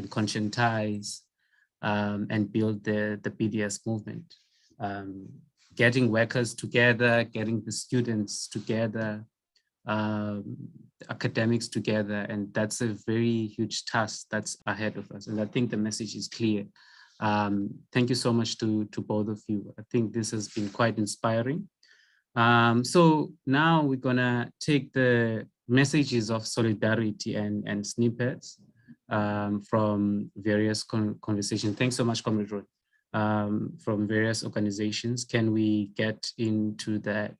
conscientize and build the BDS movement. Getting workers together, getting the students together, academics together, and that's a very huge task that's ahead of us. And I think the message is clear. Thank you so much to both of you. I think this has been quite inspiring. So now we're gonna take the messages of solidarity and snippets from various conversations. Thanks so much, Comrade Roy. From various organizations. Can we get into that?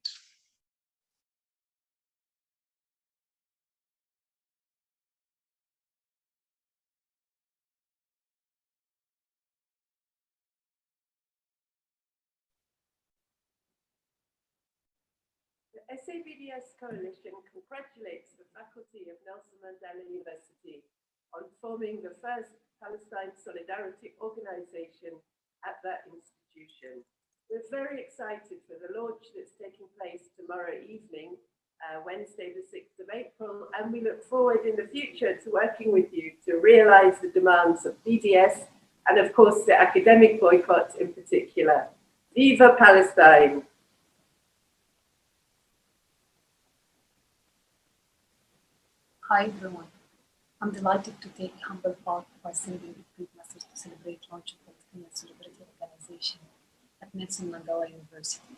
The SABDS Coalition congratulates the faculty of Nelson Mandela University on forming the first Palestine Solidarity Organization at that institution. We're very excited for the launch that's taking place tomorrow evening, Wednesday the 6th of April, and we look forward in the future to working with you to realize the demands of BDS and of course the academic boycott in particular. Viva Palestine! Hi everyone. I'm delighted to take humble part by sending a quick message to celebrate launch of Palestinian Solidarity Organization at Nelson Mandela University.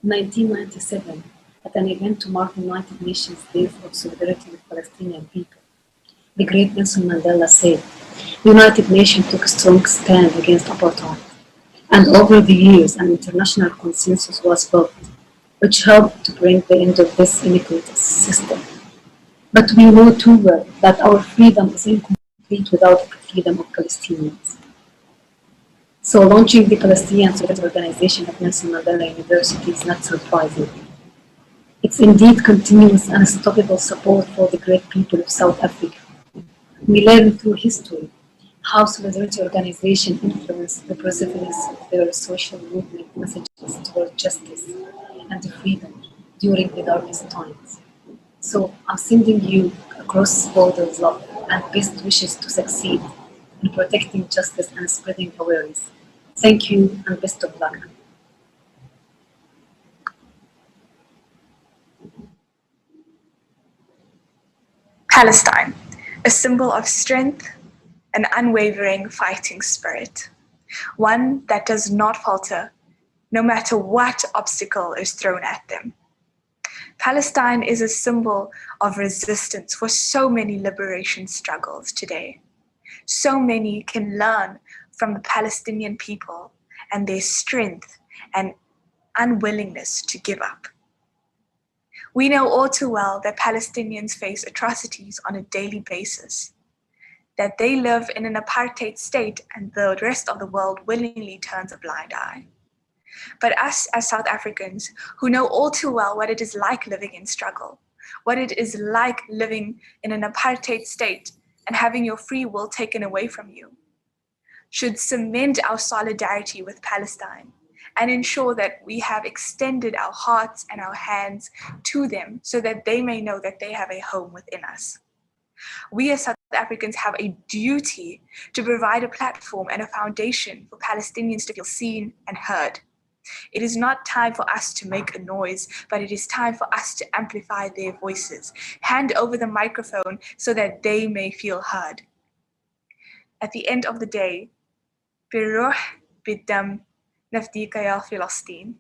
In 1997, at an event to mark the United Nations Day for Solidarity with Palestinian people, the great Nelson Mandela said, the United Nations took a strong stand against apartheid, and over the years an international consensus was built, which helped to bring the end of this inequitous system. But we know too well that our freedom is incomplete without the freedom of Palestinians. So launching the Palestinian Solidarity Organization at Nelson Mandela University is not surprising. It's indeed continuous and unstoppable support for the great people of South Africa. We learn through history how Solidarity Organization influenced the perseverance of their social movement messages toward justice and freedom during the darkest times. So I'm sending you across borders love and best wishes to succeed in protecting justice and spreading awareness. Thank you and best of luck. Palestine, a symbol of strength, an unwavering fighting spirit, one that does not falter no matter what obstacle is thrown at them. Palestine is a symbol of resistance for so many liberation struggles today. So many can learn from the Palestinian people and their strength and unwillingness to give up. We know all too well that Palestinians face atrocities on a daily basis, that they live in an apartheid state and the rest of the world willingly turns a blind eye. But us as South Africans who know all too well what it is like living in struggle, what it is like living in an apartheid state and having your free will taken away from you, should cement our solidarity with Palestine and ensure that we have extended our hearts and our hands to them so that they may know that they have a home within us. We as South Africans have a duty to provide a platform and a foundation for Palestinians to feel seen and heard. It is not time for us to make a noise, but it is time for us to amplify their voices, hand over the microphone so that they may feel heard. At the end of the day, بالروح بالدم نفديك يا فلسطين.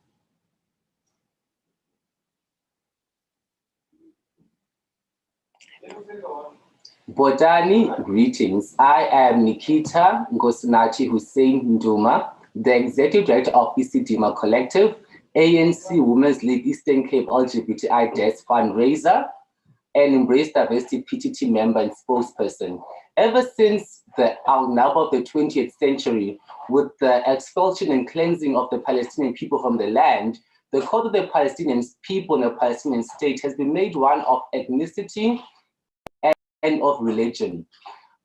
Bodani, greetings. I am Nikita Ngosinachi Hussein Nduma, the Executive Director of ECDMA Collective, ANC Women's League Eastern Cape LGBTI fundraiser. and embrace diversity PTT member and spokesperson. Ever since the now of the 20th century, with the expulsion and cleansing of the Palestinian people from the land, the cause of the Palestinian people and the Palestinian state has been made one of ethnicity and of religion.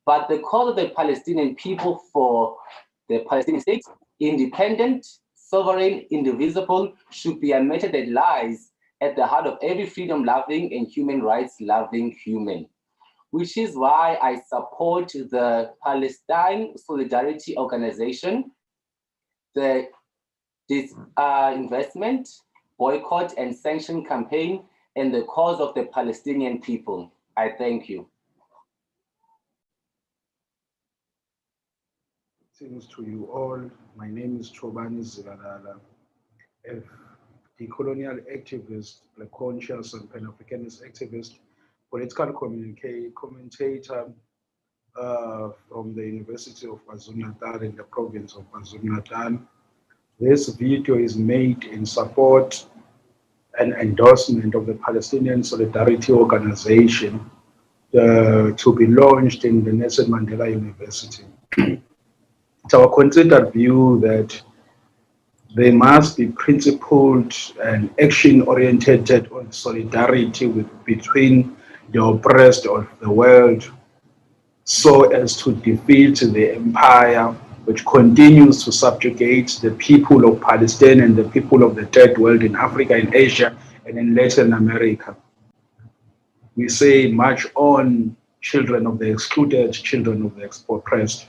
But the cause of the Palestinian people for the Palestinian state, independent, sovereign, indivisible, should be a matter that lies at the heart of every freedom-loving and human rights-loving human, which is why I support the Palestine Solidarity Organization, the investment, boycott, and sanction campaign, and the cause of the Palestinian people. I thank you. Greetings to you all. My name is Chobani Zilalala, a decolonial activist, Black conscious and Pan-Africanist activist, political commentator from the University of KwaZulu-Natal in the province of KwaZulu-Natal. This video is made in support and endorsement of the Palestinian Solidarity Organization to be launched in the Nelson Mandela University. It's our considered view that they must be principled and action-oriented on solidarity between the oppressed of the world, so as to defeat the empire which continues to subjugate the people of Palestine and the people of the third world in Africa, in Asia, and in Latin America. We say, march on, children of the excluded, children of the oppressed.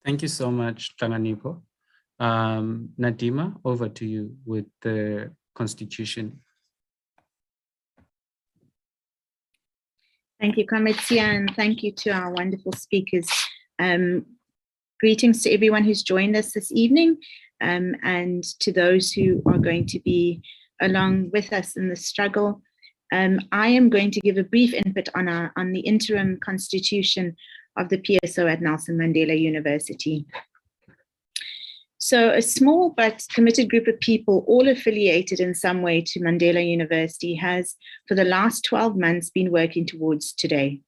Thank you so much, Tanganiko. Nadima, over to you with the Constitution. Thank you, Kametsia, and thank you to our wonderful speakers. Greetings to everyone who's joined us this evening, and to those who are going to be along with us in the struggle. I am going to give a brief input on the interim constitution of the PSO at Nelson Mandela University. So a small but committed group of people, all affiliated in some way to Mandela University, has for the last 12 months been working towards today.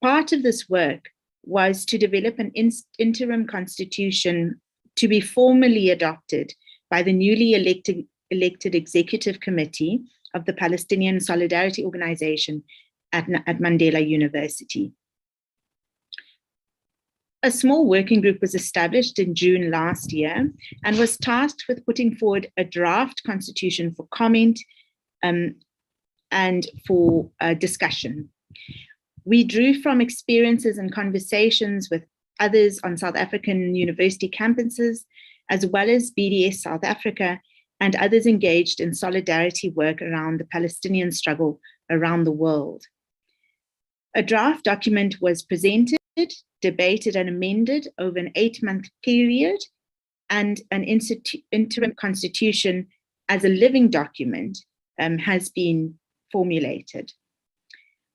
Part of this work was to develop an interim constitution to be formally adopted by the newly elected Executive Committee of the Palestinian Solidarity Organization at Mandela University. A small working group was established in June last year and was tasked with putting forward a draft constitution for comment and for discussion. We drew from experiences and conversations with others on South African university campuses, as well as BDS South Africa and others engaged in solidarity work around the Palestinian struggle around the world. A draft document was presented, debated and amended over an 8-month period, and an interim constitution as a living document has been formulated.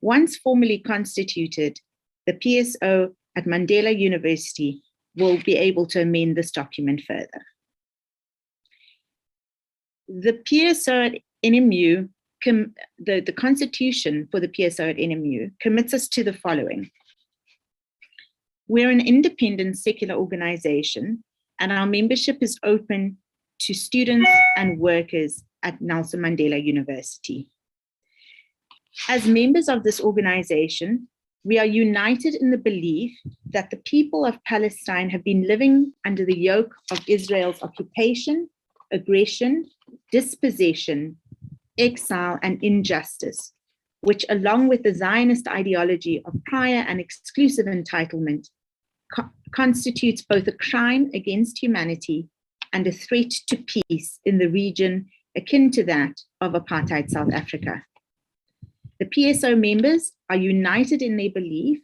Once formally constituted, the PSO at Mandela University will be able to amend this document further. The PSO at NMU, the constitution for the PSO at NMU commits us to the following. We're an independent secular organization, and our membership is open to students and workers at Nelson Mandela University. As members of this organization, we are united in the belief that the people of Palestine have been living under the yoke of Israel's occupation, aggression, dispossession, exile, and injustice, which, along with the Zionist ideology of prior and exclusive entitlement, constitutes both a crime against humanity and a threat to peace in the region akin to that of apartheid South Africa. The PSO members are united in their belief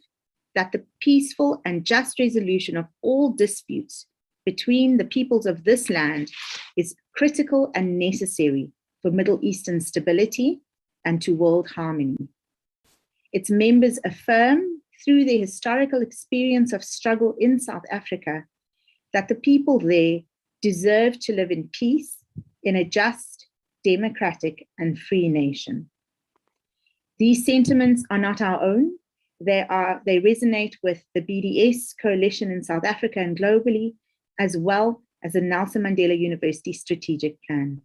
that the peaceful and just resolution of all disputes between the peoples of this land is critical and necessary for Middle Eastern stability and to world harmony. Its members affirm, through their historical experience of struggle in South Africa, that the people there deserve to live in peace in a just, democratic, and free nation. These sentiments are not our own. They resonate with the BDS coalition in South Africa and globally, as well as the Nelson Mandela University strategic plan.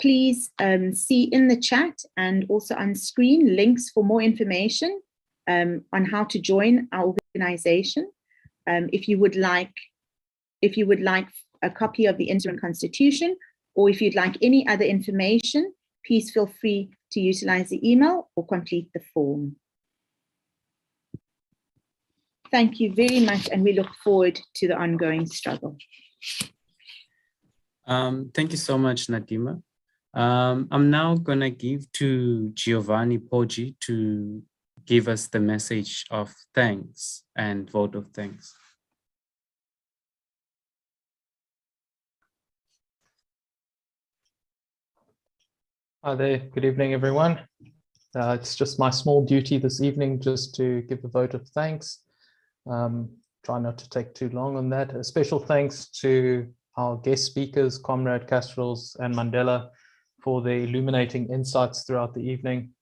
Please see in the chat and also on screen links for more information on how to join our organization. If you would like a copy of the interim constitution, or if you'd like any other information, please feel free to utilize the email or complete the form. Thank you very much, and we look forward to the ongoing struggle. Thank you so much, Nadima. I'm now gonna give to Giovanni Poggi to give us the message of thanks and vote of thanks. Hi there, good evening, everyone. It's just my small duty this evening just to give a vote of thanks. Try not to take too long on that. A special thanks to our guest speakers, Comrade Castrals and Mandela, for their illuminating insights throughout the evening.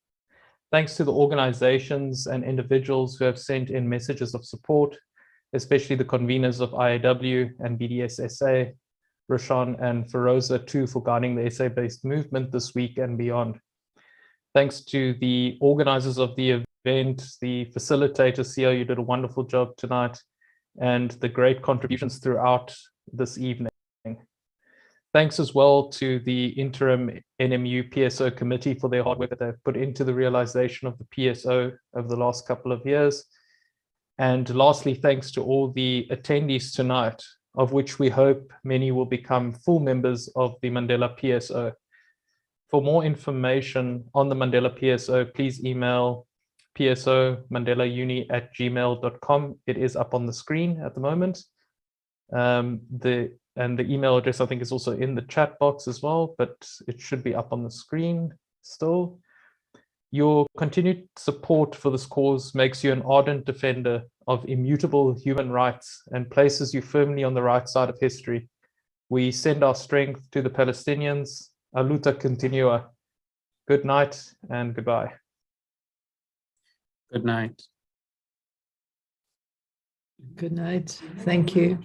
Thanks to the organizations and individuals who have sent in messages of support, especially the conveners of IAW and BDS-SA, Roshan and Feroza too, for guiding the SA-based movement this week and beyond. Thanks to the organizers of the event, the facilitator, CEO, you did a wonderful job tonight, and the great contributions throughout this evening. Thanks as well to the interim NMU PSO committee for their hard work that they've put into the realization of the PSO over the last couple of years. And lastly, thanks to all the attendees tonight, of which we hope many will become full members of the Mandela PSO. For more information on the Mandela PSO, please email pso mandelauni@gmail.com. It is up on the screen at the moment. The email address, I think, is also in the chat box as well, but it should be up on the screen still. Your continued support for this cause makes you an ardent defender of immutable human rights and places you firmly on the right side of history. We send our strength to the Palestinians. A luta continua. Good night and goodbye. Good night. Good night. Thank you.